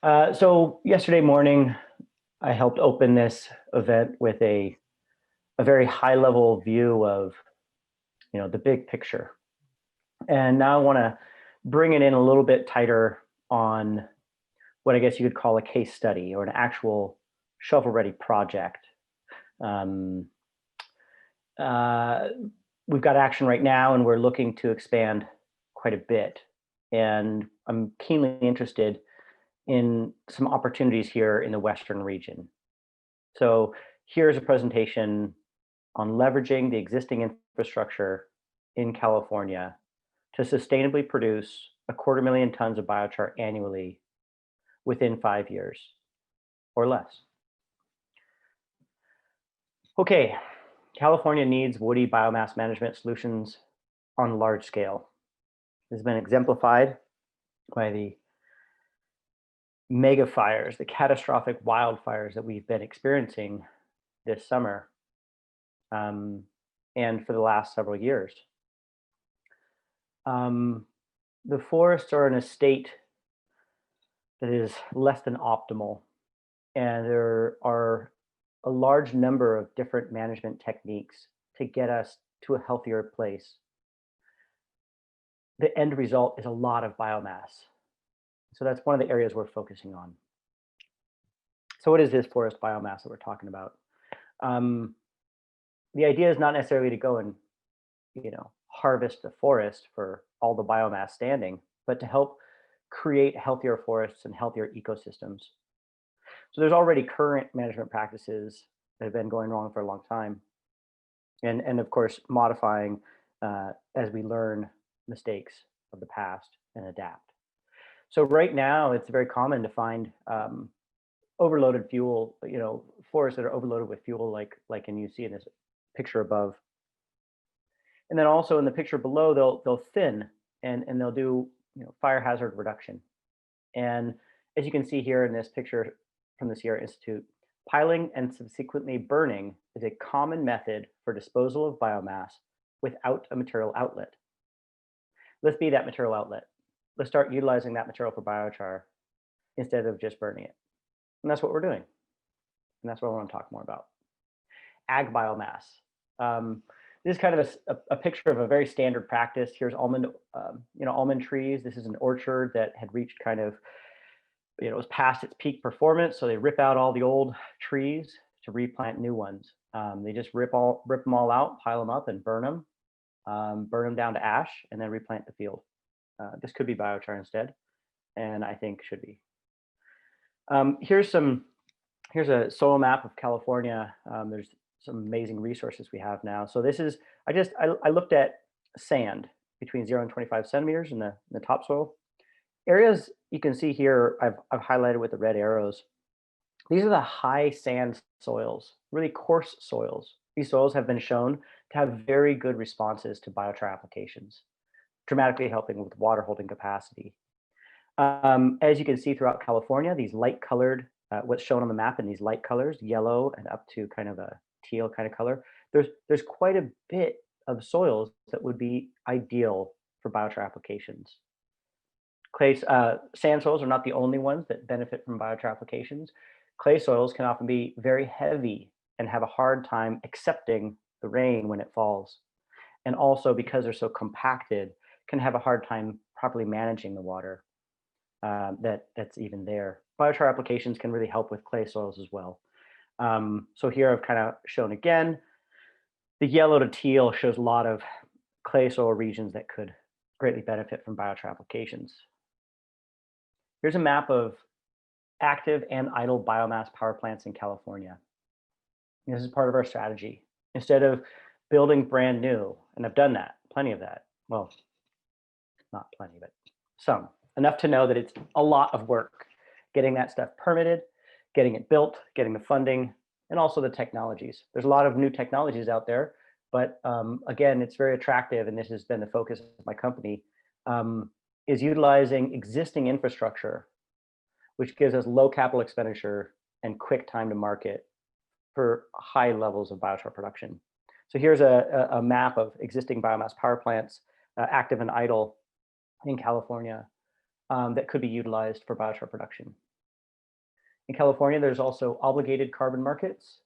So yesterday morning, I helped open this event with a very high level view of, the big picture. And now I want to bring it in a little bit tighter on what I guess you could call a case study or an actual shovel-ready project. Um, uh, we've got action right now, and we're looking to expand quite a bit. And I'm keenly interested in some opportunities here in the Western region. So here's a presentation on leveraging the existing infrastructure in California to sustainably produce 250,000 tons of biochar annually within 5 years or less. Okay, California needs woody biomass management solutions on a large scale. This has been exemplified by the mega fires, the catastrophic wildfires that we've been experiencing this summer um, and for the last several years. The forests are in a state that is less than optimal, and there are a large number of different management techniques to get us to a healthier place. The end result is a lot of biomass. So that's one of the areas we're focusing on. So what is this forest biomass that we're talking about? Um, the idea is not necessarily to go and harvest the forest for all the biomass standing, but to help create healthier forests and healthier ecosystems. So there's already current management practices that have been going wrong for a long time, and of course modifying as we learn mistakes of the past and adapt. So right now, it's very common to find overloaded fuel, forests that are overloaded with fuel, like and you see in this picture above. And then also in the picture below, they'll thin and they'll do fire hazard reduction. And as you can see here in this picture from the Sierra Institute, piling and subsequently burning is a common method for disposal of biomass without a material outlet. Let's be that material outlet. Let's start utilizing that material for biochar instead of just burning it. And that's what we're doing. And that's what I want to talk more about. Ag biomass. This is kind of a picture of a very standard practice. Here's almond trees. This is an orchard that had reached kind of, it was past its peak performance. So they rip out all the old trees to replant new ones. They just rip them all out, pile them up, and burn them down to ash, and then replant the field. This could be biochar instead, and I think should be. Here's a soil map of California. There's some amazing resources we have now. So this is, I looked at sand between 0 and 25 centimeters in the topsoil. Areas you can see here, I've highlighted with the red arrows. These are the high sand soils, really coarse soils. These soils have been shown to have very good responses to biochar applications, dramatically helping with water holding capacity. As you can see throughout California, these light colored, what's shown on the map in these light colors, yellow and up to kind of a teal kind of color, there's quite a bit of soils that would be ideal for biochar applications. Sand soils are not the only ones that benefit from biochar applications. Clay soils can often be very heavy and have a hard time accepting the rain when it falls. And also, because they're so compacted, can have a hard time properly managing the water that's even there. Biochar applications can really help with clay soils as well. So here I've kind of shown again, the yellow to teal shows a lot of clay soil regions that could greatly benefit from biochar applications. Here's a map of active and idle biomass power plants in California. This is part of our strategy. Instead of building brand new, and I've done that, plenty of that. Well, not plenty, but some. Enough to know that it's a lot of work getting that stuff permitted, getting it built, getting the funding, and also the technologies. There's a lot of new technologies out there, but again, it's very attractive, and this has been the focus of my company, is utilizing existing infrastructure, which gives us low capital expenditure and quick time to market for high levels of biochar production. So here's a map of existing biomass power plants, active and idle in California, that could be utilized for biochar production. In California, there's also obligated carbon markets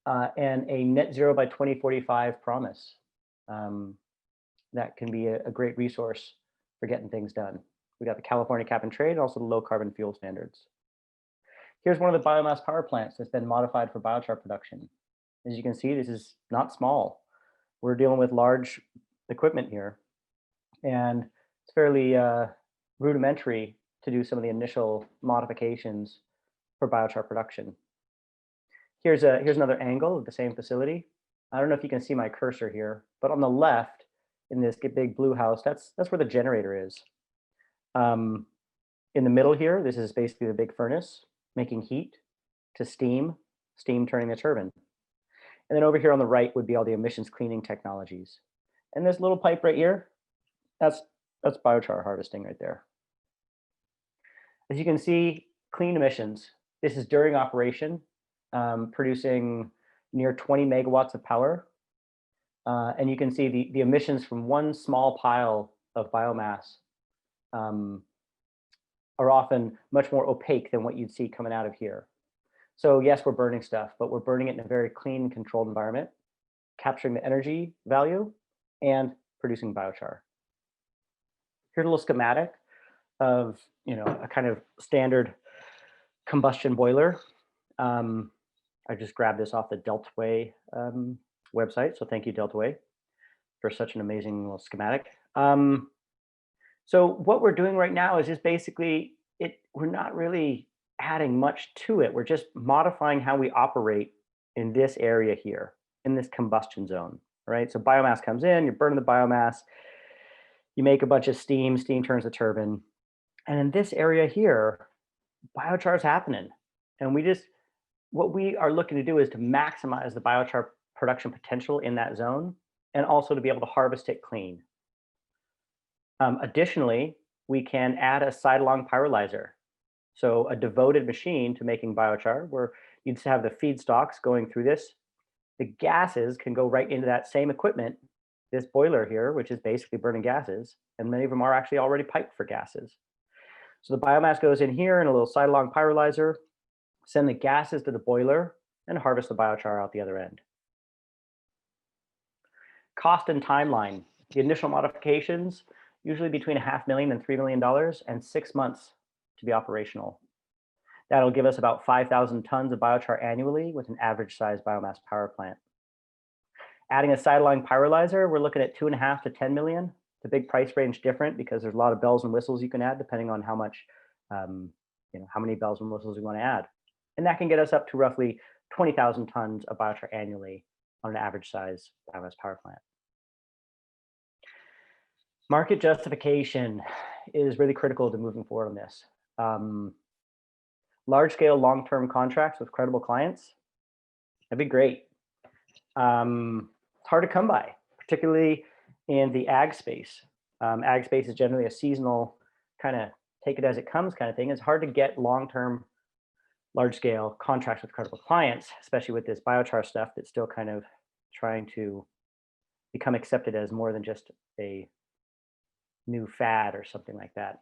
and a net zero by 2045 promise. Um, that can be a great resource for getting things done. We got the California cap and trade and also the low carbon fuel standards. Here's one of the biomass power plants that's been modified for biochar production. As you can see, this is not small. We're dealing with large equipment here, and it's fairly rudimentary to do some of the initial modifications for biochar production. Here's another angle of the same facility. I don't know if you can see my cursor here, but on the left in this big blue house, that's where the generator is. In the middle here, this is basically the big furnace making heat to steam turning the turbine. And then over here on the right would be all the emissions cleaning technologies. And this little pipe right here, that's biochar harvesting right there. As you can see, clean emissions. This is during operation, producing near 20 megawatts of power. And you can see the emissions from one small pile of biomass are often much more opaque than what you'd see coming out of here. So yes, we're burning stuff, but we're burning it in a very clean, controlled environment, capturing the energy value and producing biochar. Here's a little schematic of a kind of standard combustion boiler. I just grabbed this off the Deltaway website, so thank you, Deltaway, for such an amazing little schematic. So what we're doing right now is just basically we're not really adding much to it. We're just modifying how we operate in this area here, in this combustion zone, right? So biomass comes in, you're burning the biomass, you make a bunch of steam turns the turbine. And in this area here, biochar is happening. And what we are looking to do is to maximize the biochar production potential in that zone and also to be able to harvest it clean. Additionally, we can add a side-along pyrolyzer. So a devoted machine to making biochar where you'd have the feedstocks going through this. The gases can go right into that same equipment, this boiler here, which is basically burning gases, and many of them are actually already piped for gases. So the biomass goes in here in a little side-along pyrolyzer, send the gases to the boiler, and harvest the biochar out the other end. Cost and timeline. The initial modifications, usually between $500,000 and $3 million and 6 months to be operational. That'll give us about 5,000 tons of biochar annually with an average size biomass power plant. Adding a side-along pyrolyzer, we're looking at 2.5 to 10 million. The big price range different because there's a lot of bells and whistles you can add depending on how much, how many bells and whistles you want to add. And that can get us up to roughly 20,000 tons of biochar annually on an average size biomass power plant. Market justification is really critical to moving forward on this. Large-scale long-term contracts with credible clients, that'd be great. It's hard to come by, particularly in the ag space. Ag space is generally a seasonal kind of take it as it comes kind of thing. It's hard to get long-term, large-scale contracts with credible clients, especially with this biochar stuff that's still kind of trying to become accepted as more than just a new fad or something like that.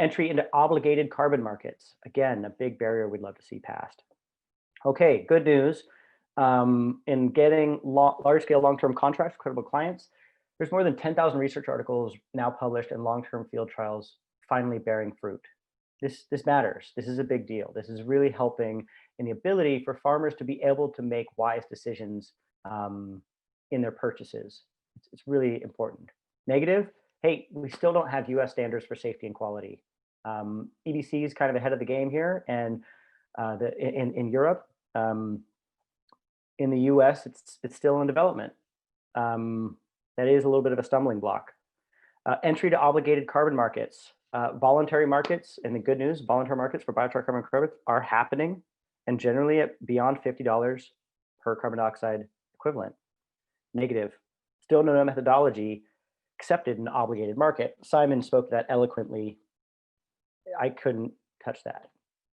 Entry into obligated carbon markets. Again, a big barrier we'd love to see passed. Okay, good news. In getting large-scale long-term contracts with credible clients, there's more than 10,000 research articles now published and long-term field trials finally bearing fruit. This matters. This is a big deal. This is really helping in the ability for farmers to be able to make wise decisions in their purchases. It's really important. Negative, hey, we still don't have US standards for safety and quality. EDC is kind of ahead of the game here, and in Europe, in the US, it's still in development. That is a little bit of a stumbling block. Entry to obligated carbon markets. Voluntary markets, and the good news, voluntary markets for biochar carbon credits are happening, and generally at beyond $50 per carbon dioxide equivalent. Negative, still no methodology accepted in an obligated market. Simon spoke to that eloquently. I couldn't touch that.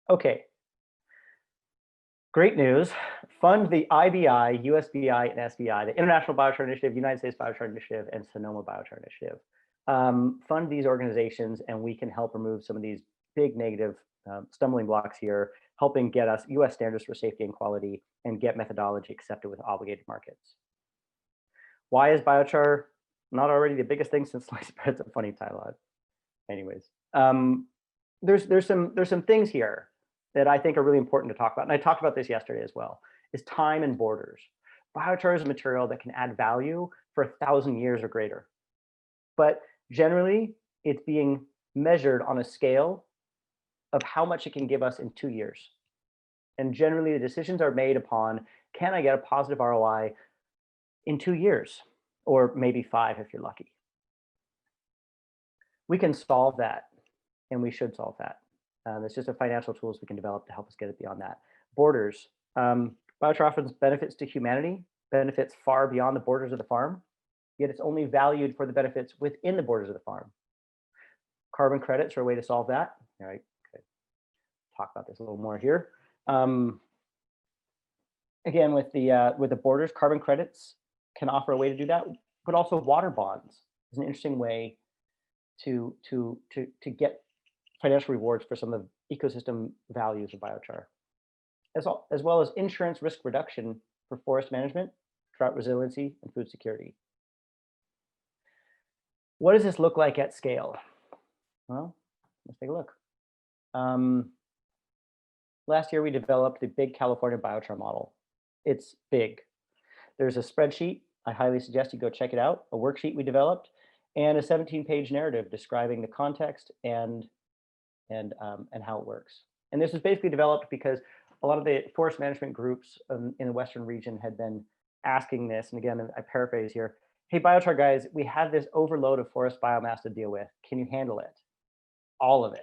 Okay. Great news. Fund the IBI, USBI, and SBI, the International Biochar Initiative, United States Biochar Initiative, and Sonoma Biochar Initiative. Fund these organizations, and we can help remove some of these big negative stumbling blocks here, helping get us US standards for safety and quality and get methodology accepted with obligated markets. Why is biochar not already the biggest thing since sliced bread's a funny title? Anyways, there's some things here that I think are really important to talk about, and I talked about this yesterday as well, is time and borders. Biochar is a material that can add value for 1,000 years or greater. But generally, it's being measured on a scale of how much it can give us in 2 years. And generally, the decisions are made upon, can I get a positive ROI in 2 years, or maybe 5 if you're lucky? We can solve that, and we should solve that. It's just a financial tools we can develop to help us get it beyond that. Borders. Biochar offers benefits to humanity, benefits far beyond the borders of the farm, yet it's only valued for the benefits within the borders of the farm. Carbon credits are a way to solve that. All right, okay. Talk about this a little more here. Again, with the borders, carbon credits can offer a way to do that, but also water bonds is an interesting way to get financial rewards for some of the ecosystem values of biochar, as well as insurance risk reduction for forest management, drought resiliency, and food security. What does this look like at scale? Well, let's take a look. Last year, we developed the big California biochar model. It's big. There's a spreadsheet. I highly suggest you go check it out, a worksheet we developed, and a 17-page narrative describing the context and how it works. And this was basically developed because a lot of the forest management groups in the Western region had been asking this. And again, I paraphrase here, hey, biochar guys, we have this overload of forest biomass to deal with. Can you handle it? All of it.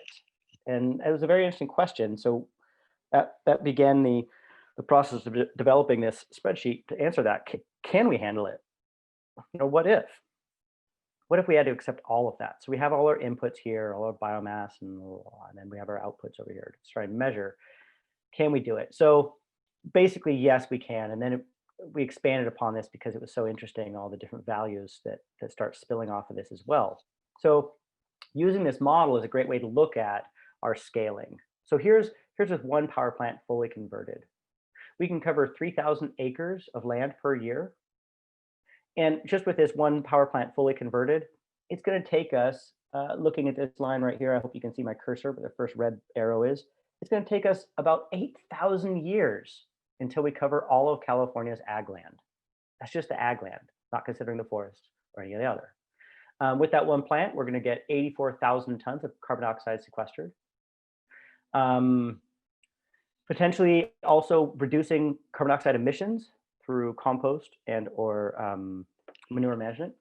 And it was a very interesting question. So that began the process of developing this spreadsheet to answer that. Can we handle it? What if? What if we had to accept all of that? So we have all our inputs here, all our biomass, and then we have our outputs over here to try and measure. Can we do it? So basically, yes, we can. And then we expanded upon this because it was so interesting, all the different values that start spilling off of this as well. So using this model is a great way to look at our scaling. So here's with one power plant fully converted. We can cover 3,000 acres of land per year. And just with this one power plant fully converted, it's going to take us, looking at this line right here, I hope you can see my cursor, but the first red arrow is, it's going to take us about 8,000 years until we cover all of California's ag land. That's just the ag land, not considering the forest or any of the other. With that one plant, we're going to get 84,000 tons of carbon dioxide sequestered. Potentially also reducing carbon dioxide emissions through compost and or manure management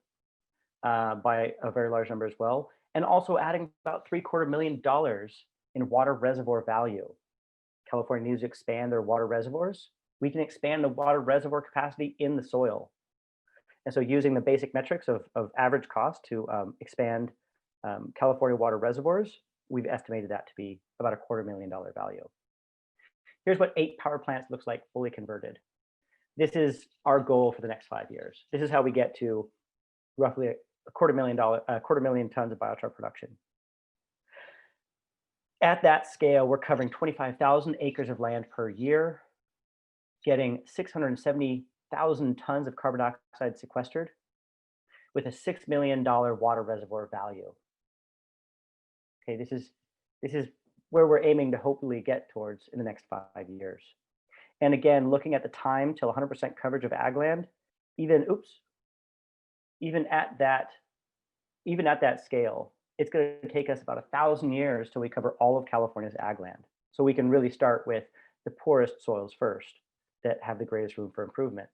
by a very large number as well, and also adding about $750,000 in water reservoir value. California needs to expand their water reservoirs. We can expand the water reservoir capacity in the soil. And so using the basic metrics of average cost to expand California water reservoirs, we've estimated that to be about $250,000 value. Here's what 8 power plants looks like fully converted. This is our goal for the next 5 years. This is how we get to roughly $250,000 tons of biochar production. At that scale, we're covering 25,000 acres of land per year, getting 670,000 tons of carbon dioxide sequestered with a $6 million water reservoir value. Okay, this is where we're aiming to hopefully get towards in the next 5 years. And again, looking at the time till 100% coverage of ag land, even at that scale, it's going to take us about 1,000 years till we cover all of California's ag land. So we can really start with the poorest soils first that have the greatest room for improvement.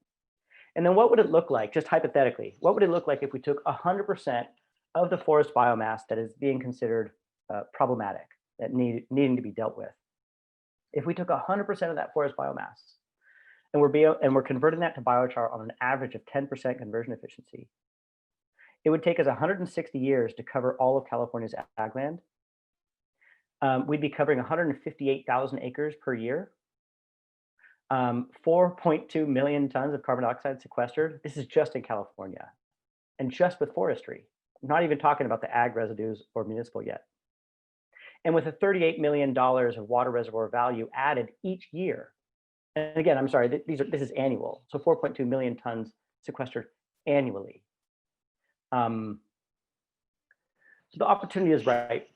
And then what would it look like, just hypothetically, what would it look like if we took 100% of the forest biomass that is being considered problematic, that needing to be dealt with? If we took 100% of that forest biomass and we're converting that to biochar on an average of 10% conversion efficiency, it would take us 160 years to cover all of California's ag land. We'd be covering 158,000 acres per year, 4.2 million tons of carbon dioxide sequestered. This is just in California and just with forestry. I'm not even talking about the ag residues or municipal yet. And with a $38 million of water reservoir value added each year, and again, I'm sorry, this is annual, so 4.2 million tons sequestered annually. So the opportunity is right.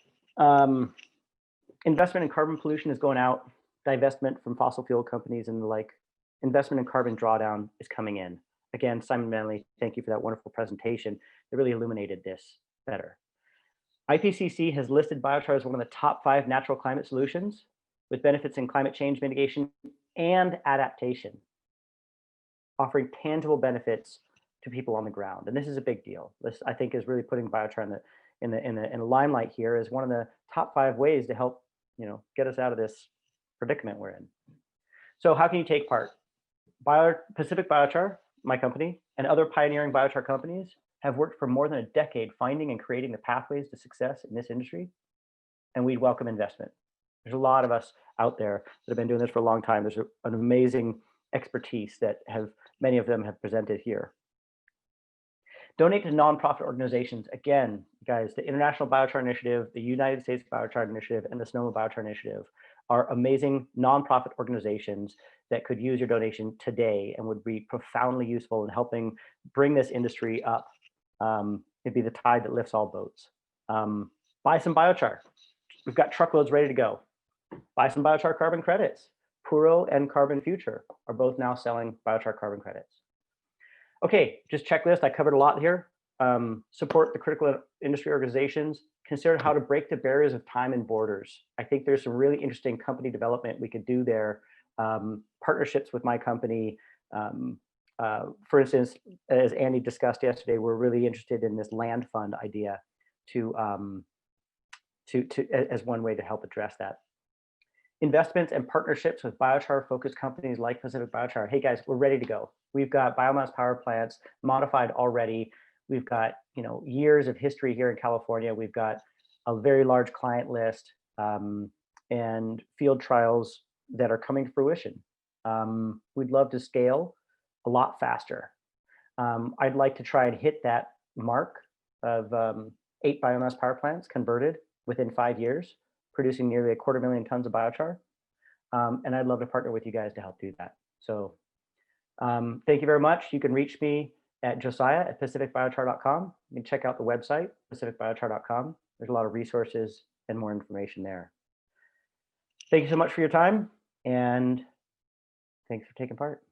Investment in carbon pollution is going out, divestment from fossil fuel companies and the like. Investment in carbon drawdown is coming in. Again, Simon Manley, thank you for that wonderful presentation. It really illuminated this better. IPCC has listed biochar as one of the top 5 natural climate solutions with benefits in climate change mitigation and adaptation, offering tangible benefits to people on the ground. And this is a big deal. This, I think, is really putting biochar in the limelight here as one of the top 5 ways to help, get us out of this predicament we're in. So how can you take part? Pacific Biochar, my company, and other pioneering biochar companies have worked for more than a decade finding and creating the pathways to success in this industry, and we'd welcome investment. There's a lot of us out there that have been doing this for a long time. There's an amazing expertise that many of them have presented here. Donate to nonprofit organizations. Again, guys, the International Biochar Initiative, the United States Biochar Initiative, and the Sonoma Biochar Initiative are amazing nonprofit organizations that could use your donation today and would be profoundly useful in helping bring this industry up. It'd be the tide that lifts all boats. Buy some biochar. We've got truckloads ready to go. Buy some biochar carbon credits. Puro and Carbon Future are both now selling biochar carbon credits. Okay, just checklist. I covered a lot here. Support the critical industry organizations. Consider how to break the barriers of time and borders. I think there's some really interesting company development we could do there. Partnerships with my company. For instance, as Andy discussed yesterday, we're really interested in this land fund idea as one way to help address that. Investments and partnerships with biochar-focused companies like Pacific Biochar. Hey guys, we're ready to go. We've got biomass power plants modified already. We've got years of history here in California. We've got a very large client list and field trials that are coming to fruition. We'd love to scale a lot faster. I'd like to try and hit that mark of 8 biomass power plants converted within 5 years, producing nearly 250,000 tons of biochar. And I'd love to partner with you guys to help do that. So thank you very much. You can reach me at josiah@pacificbiochar.com. You can check out the website, pacificbiochar.com. There's a lot of resources and more information there. Thank you so much for your time, and thanks for taking part.